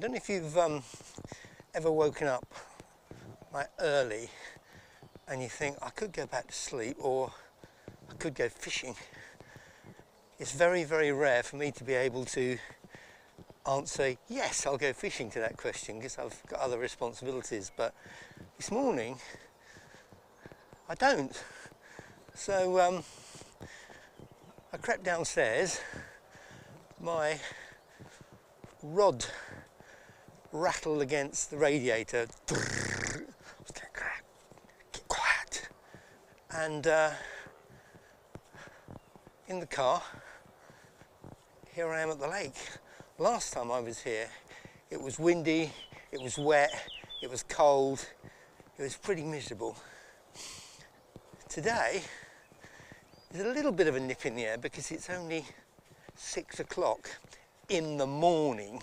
don't know if you've ever woken up like early and you think, I could go back to sleep or I could go fishing. It's very, very rare for me to be able to answer, yes, I'll go fishing to that question because I've got other responsibilities. But this morning, I don't. So I crept downstairs, my rod rattled against the radiator. Get quiet. And in the car, here I am at the lake. Last time I was here, it was windy, it was wet, it was cold, it was pretty miserable. Today, there's a little bit of a nip in the air because it's only 6 o'clock in the morning,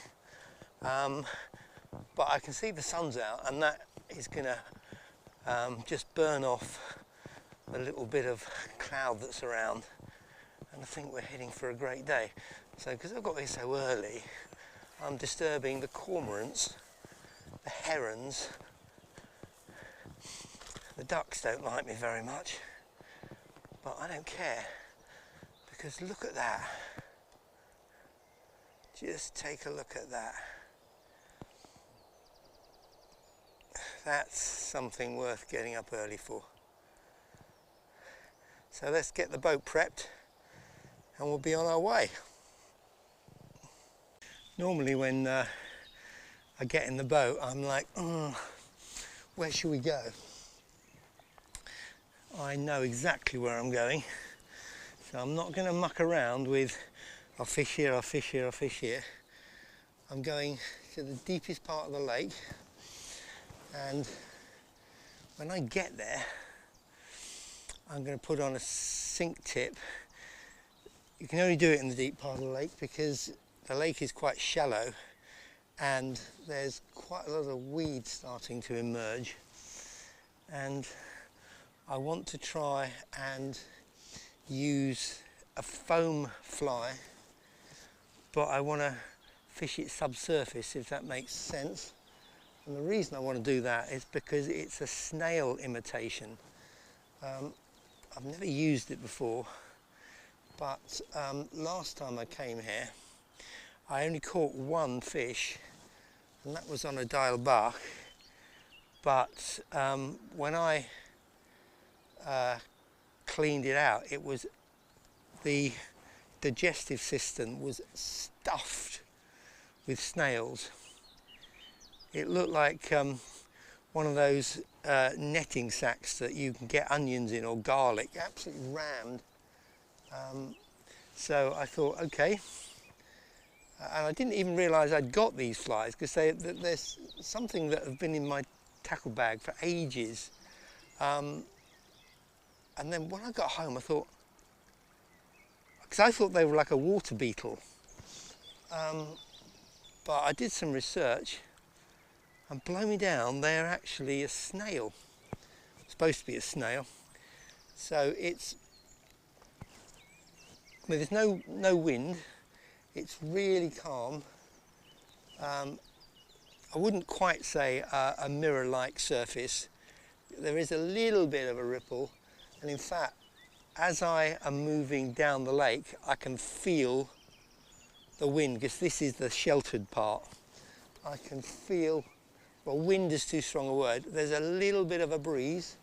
but I can see the sun's out and that is gonna just burn off a little bit of cloud that's around, and I think we're heading for a great day. So because I've got here so early, I'm disturbing the cormorants, the herons. The ducks don't like me very much, but I don't care, because look at that. Just take a look at that. That's something worth getting up early for. So let's get the boat prepped and we'll be on our way. Normally when I get in the boat, I'm like, where should we go? I know exactly where I'm going, so I'm not going to muck around with I'll fish here, I'll fish here, I'll fish here. I'm going to the deepest part of the lake, and when I get there, I'm going to put on a sink tip. You can only do it in the deep part of the lake because the lake is quite shallow and there's quite a lot of weeds starting to emerge, and I want to try and use a foam fly, but I want to fish it subsurface, if that makes sense. And the reason I want to do that is because it's a snail imitation. I've never used it before, but last time I came here I only caught one fish, and that was on a dial bark. But when I cleaned it out, it was, the digestive system was stuffed with snails. It looked like one of those netting sacks that you can get onions in or garlic, absolutely rammed. So I thought, okay. And I didn't even realise I'd got these flies, because there's something that have been in my tackle bag for ages. And then when I got home, I thought, because I thought they were like a water beetle. But I did some research, and blow me down, they're actually a snail. Supposed to be a snail. So it's, well, there's no wind. It's really calm. I wouldn't quite say a mirror-like surface. There is a little bit of a ripple, and in fact, as I am moving down the lake, I can feel the wind, because this is the sheltered part. I can feel, well, wind is too strong a word. There's a little bit of a breeze.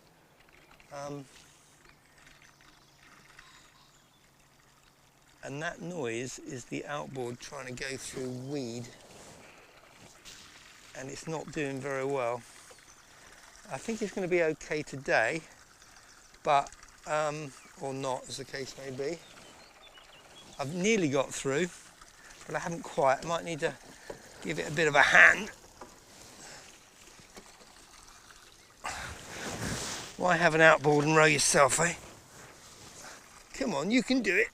And that noise is the outboard trying to go through weed, and it's not doing very well. I think it's going to be okay today, but or not, as the case may be. I've nearly got through, but I haven't quite. I might need to give it a bit of a hand. Why have an outboard and row yourself, eh? Come on, you can do it.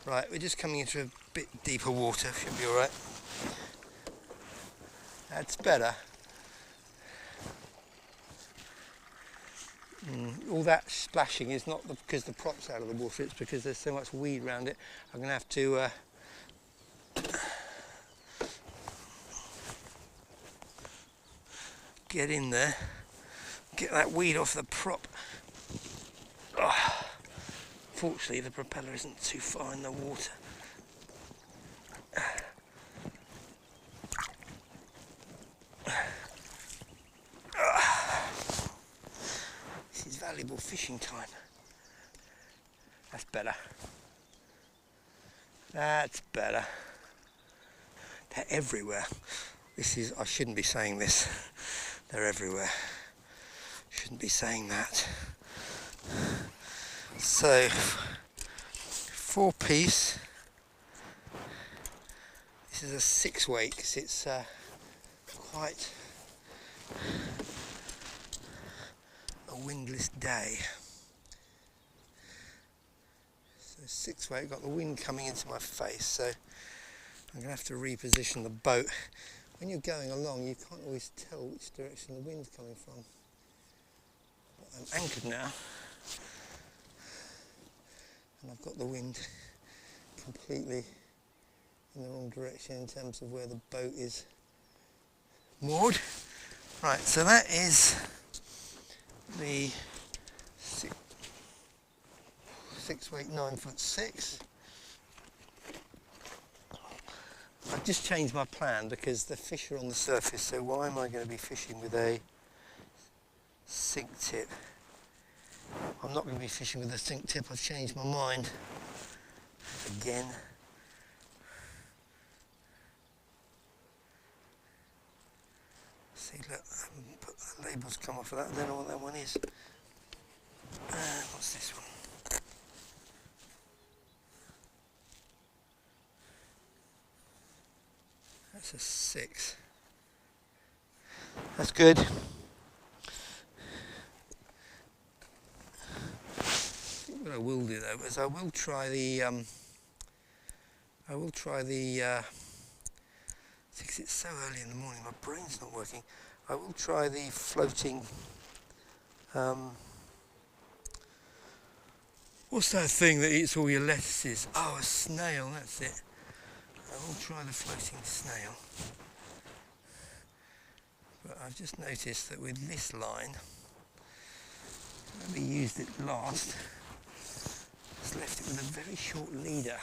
Right, we're just coming into a bit deeper water, should be alright. That's better. all that splashing is not because the prop's out of the water, it's because there's so much weed around it. I'm going to have to get in there, get that weed off the prop. Oh, fortunately the propeller isn't too far in the water. This is valuable fishing time. That's better. That's better. They're everywhere. I shouldn't be saying this. They're everywhere. Shouldn't be saying that. So, 4-piece. This is a 6-weight because it's quite a windless day. So 6-weight, got the wind coming into my face, so I'm going to have to reposition the boat. When you're going along, you can't always tell which direction the wind's coming from. But I'm anchored now, and I've got the wind completely in the wrong direction in terms of where the boat is moored. Right, so that is the 6-weight 9'6". I've just changed my plan because the fish are on the surface, so why am I going to be fishing with a sink tip? I'm not going to be fishing with a sink tip. I've changed my mind again. See, look, put the labels come off of that. I don't know what that one is. What's this one? That's a 6. That's good. What I will do though is I will try the because it's so early in the morning, my brain's not working. I will try the floating what's that thing that eats all your lettuces? Oh, a snail, that's it. I will try the floating snail. But I've just noticed that with this line, when we used it last, it's left it with a very short leader.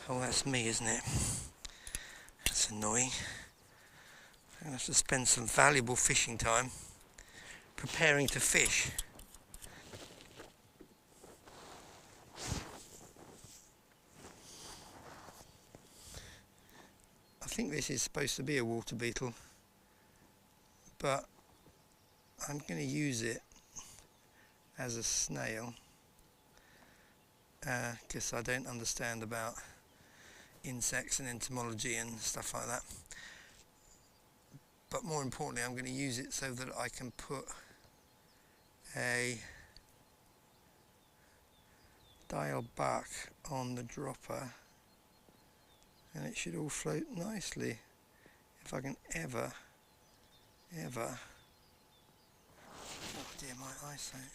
Oh, that's me, isn't it? That's annoying. I'm going to have to spend some valuable fishing time preparing to fish. I think this is supposed to be a water beetle, but I'm going to use it as a snail because I don't understand about insects and entomology and stuff like that. But more importantly, I'm going to use it so that I can put a dial buck on the dropper, and it should all float nicely if I can ever, oh dear, my eyesight.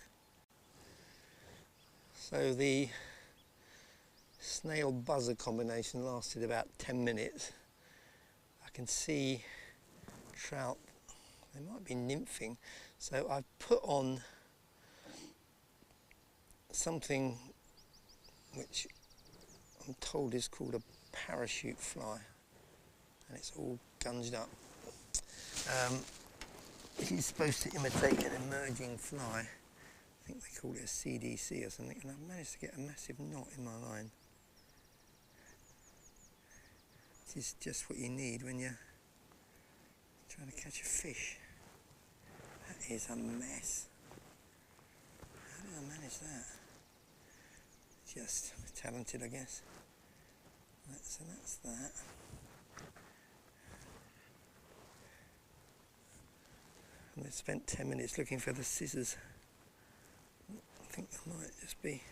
So the snail buzzer combination lasted about 10 minutes. I can see trout, they might be nymphing, so I've put on something which I'm told is called a parachute fly, and it's all gunged up. It is supposed to imitate an emerging fly. I think they call it a CDC or something, and I've managed to get a massive knot in my line. It is just what you need when you're trying to catch a fish. That is a mess. How did I manage that? Just talented, I guess. So that's that. And I spent 10 minutes looking for the scissors. I think I might just be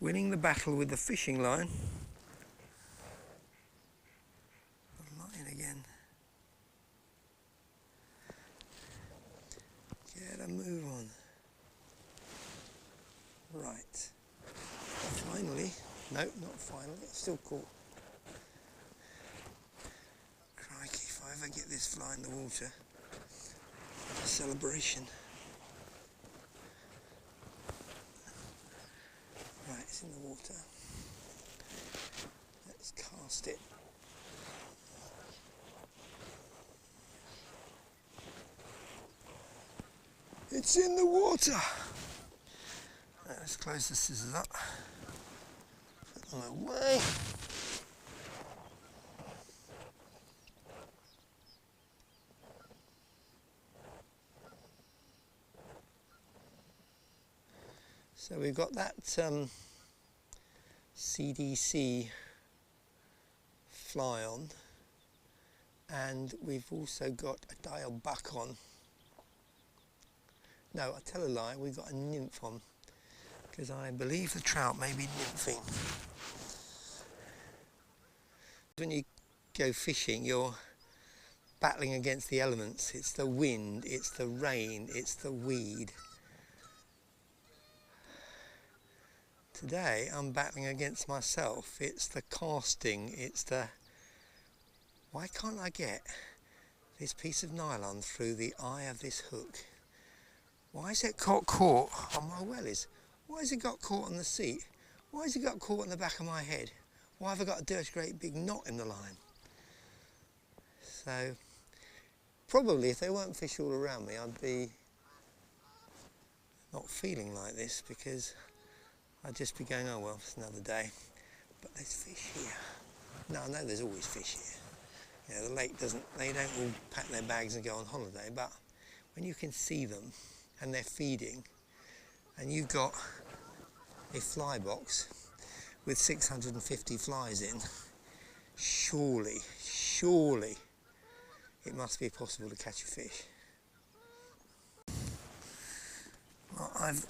winning the battle with the fishing line. The line again. Get a move on. finally, it's still caught. Crikey, if I ever get this fly in the water, a celebration. Right, it's in the water. Let's cast it. It's in the water! Right, let's close the scissors up. Put them away. So we've got that CDC fly on, and we've also got a dial buck on. No, I tell a lie, we've got a nymph on, because I believe the trout may be nymphing. When you go fishing, you're battling against the elements. It's the wind, it's the rain, it's the weed. Today I'm battling against myself. It's the casting, it's the... Why can't I get this piece of nylon through the eye of this hook? Why has it got caught on my wellies? Why has it got caught on the seat? Why has it got caught in the back of my head? Why have I got a dirty great big knot in the line? So, probably if there weren't fish all around me, I'd be not feeling like this, because I'd just be going, oh well, it's another day. But there's fish here. No, I know there's always fish here. You know, the lake doesn't, they don't all pack their bags and go on holiday, but when you can see them and they're feeding, and you've got a fly box with 650 flies in, surely it must be possible to catch a fish. Well, I've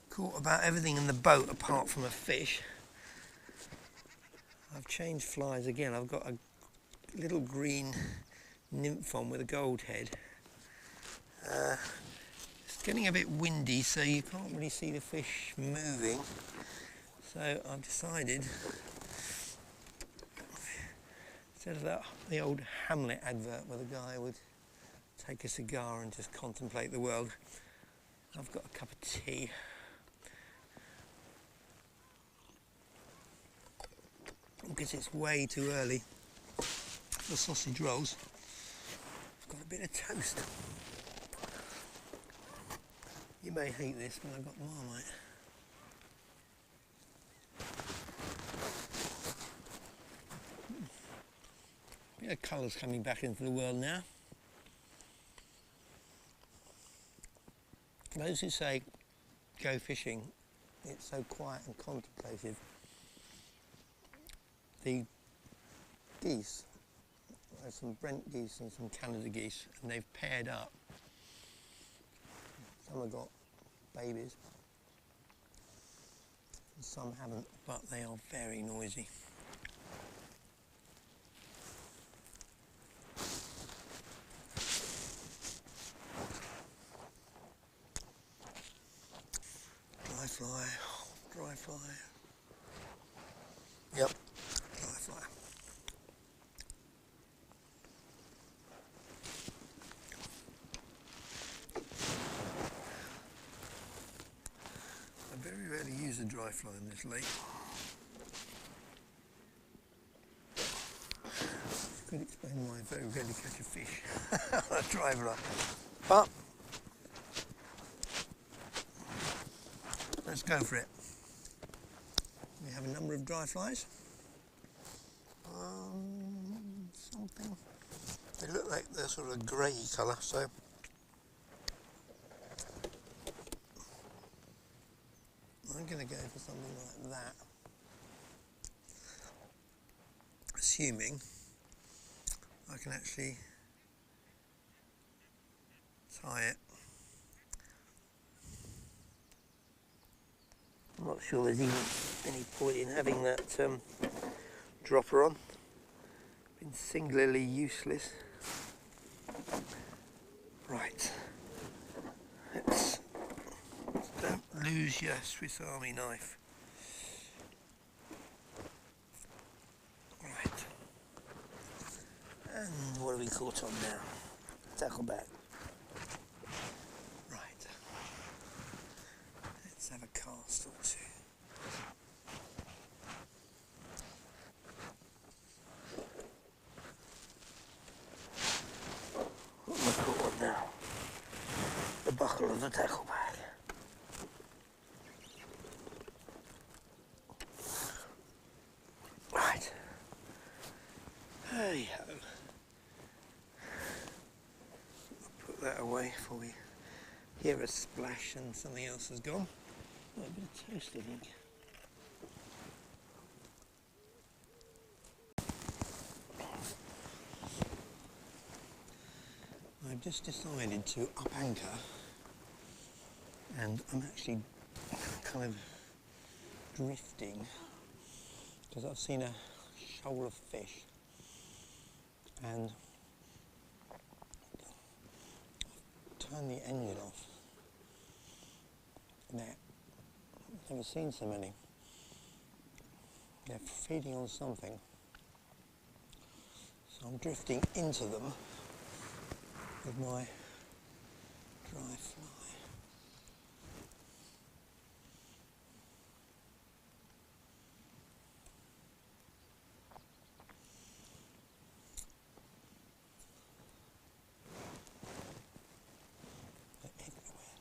caught about everything in the boat apart from a fish. I've changed flies again. I've got a little green nymph on with a gold head. It's getting a bit windy, so you can't really see the fish moving. So I've decided, instead of that, the old Hamlet advert where the guy would take a cigar and just contemplate the world, I've got a cup of tea. Because it's way too early for sausage rolls. I've got a bit of toast. You may hate this, but I've got Marmite. Bit of colours coming back into the world now. Those who say go fishing, it's so quiet and contemplative. The geese, there's some Brent geese and some Canada geese, and they've paired up. Some have got babies, and some haven't, but they are very noisy. Dry fly, dry fly. Yep. I very rarely use a dry fly in this lake. Could explain why I very rarely catch a fish on a dry fly. But let's go for it. We have a number of dry flies. Something. They look like they're sort of a grey colour, so I'm going to go for something like that, assuming I can actually tie it. I'm not sure there's even any point in having that dropper on. Been singularly useless. Right, don't lose your Swiss Army knife. we caught on now? Tackle back. Right. Let's have a cast or two. What am I caught on now? The buckle of the tackle bag. Right. Hey ho. I'll put that away before we hear a splash and something else has gone. Oh, a bit of toast, I think. I've just decided to up anchor, and I'm actually kind of drifting because I've seen a shoal of fish, and turn the engine off. Now, I've never seen so many. They're feeding on something, so I'm drifting into them with my dry fly. They're everywhere.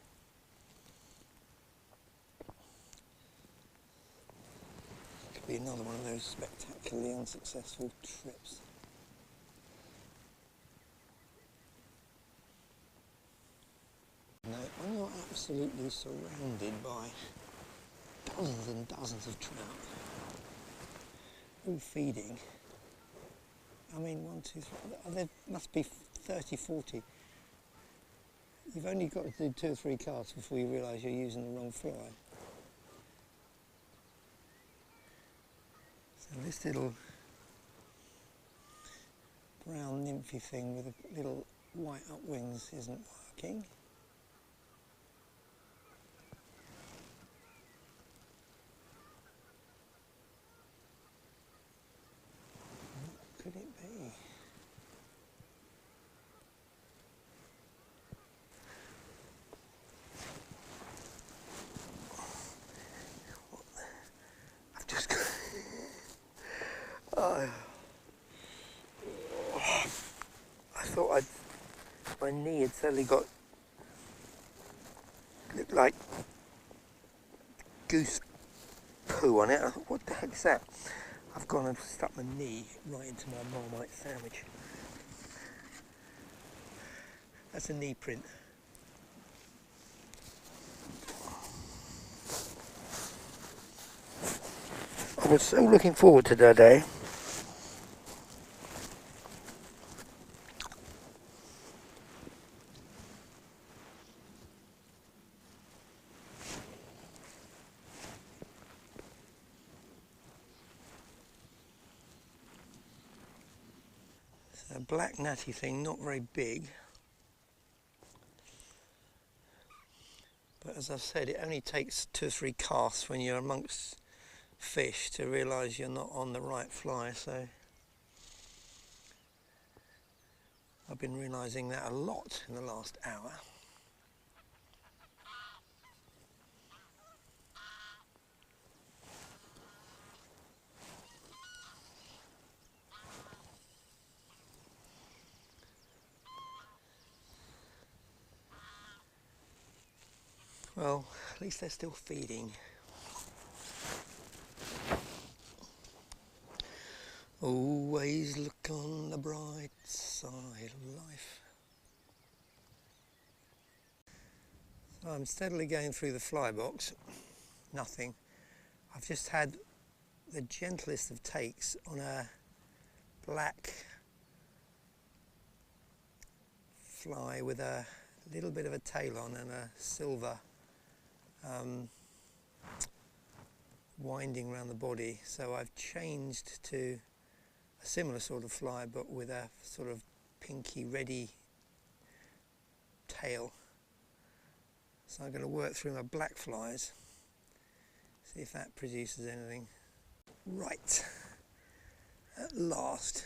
Could be another one of those spectacularly unsuccessful trips. Now, when you're absolutely surrounded by dozens and dozens of trout, all feeding, I mean, 1, 2, 3, there must be 30, 40. You've only got to do 2 or 3 casts before you realise you're using the wrong fly. So this little brown nymphy thing with a little white up wings isn't working. What could it be? I've just got... I thought my knee had suddenly got, looked like goose poo on it. I thought, what the heck's that? I've gone and stuck my knee right into my Marmite sandwich. That's a knee print. I was so looking forward to that day. A black natty thing, not very big, but as I've said, it only takes 2 or 3 casts when you're amongst fish to realise you're not on the right fly. So I've been realising that a lot in the last hour. Well, at least they're still feeding. Always look on the bright side of life. So I'm steadily going through the fly box. Nothing. I've just had the gentlest of takes on a black fly with a little bit of a tail on and a silver winding around the body. So I've changed to a similar sort of fly but with a sort of pinky reddy tail. So I'm going to work through my black flies, see if that produces anything. Right, at last.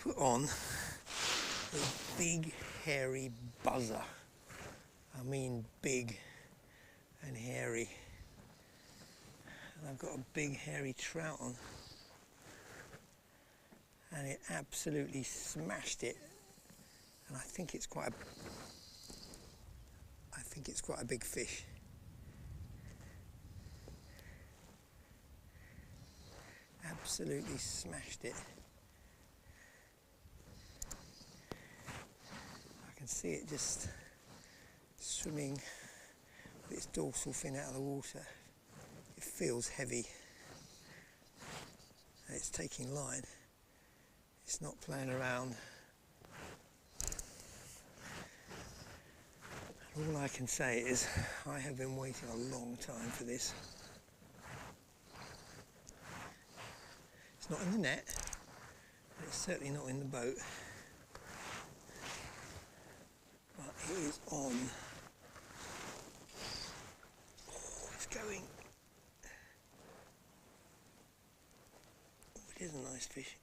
put on a big hairy buzzer. I mean big and hairy. And I've got a big hairy trout on. And it absolutely smashed it. And I think it's quite a big fish. Absolutely smashed it. I can see it just swimming with its dorsal fin out of the water. It feels heavy. And it's taking line. It's not playing around. And all I can say is I have been waiting a long time for this. It's not in the net, but it's certainly not in the boat. But it is on. Oh, it's going. Oh, it is a nice fish.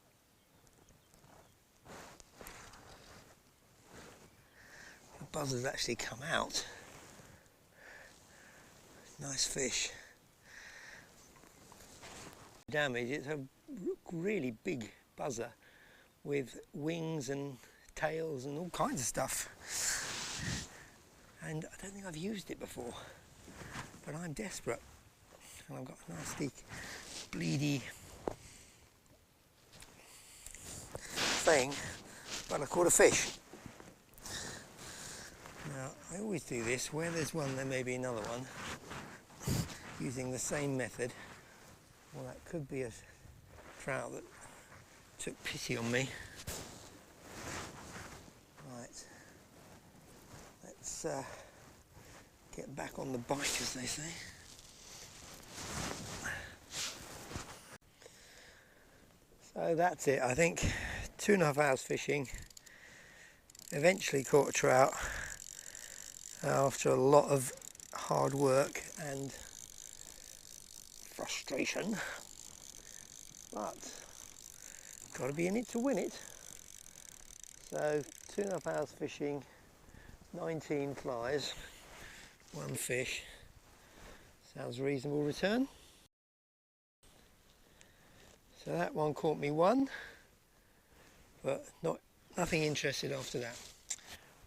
The buzzer's actually come out. Nice fish. Damage, it's a really big buzzer with wings and tails and all kinds of stuff. And I don't think I've used it before, but I'm desperate. And I've got a nasty, bleedy thing, but I caught a fish. Now, I always do this. Where there's one, there may be another one, using the same method. Well, that could be a trout that took pity on me. Right, let's get back on the bike, as they say. So that's it, I think. 2.5 hours fishing. Eventually caught a trout after a lot of hard work and frustration, but got to be in it to win it. So 2.5 hours fishing, 19 flies, 1 fish. Sounds a reasonable return. So that one caught me 1, but nothing interested after that.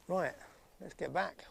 Right, let's get back.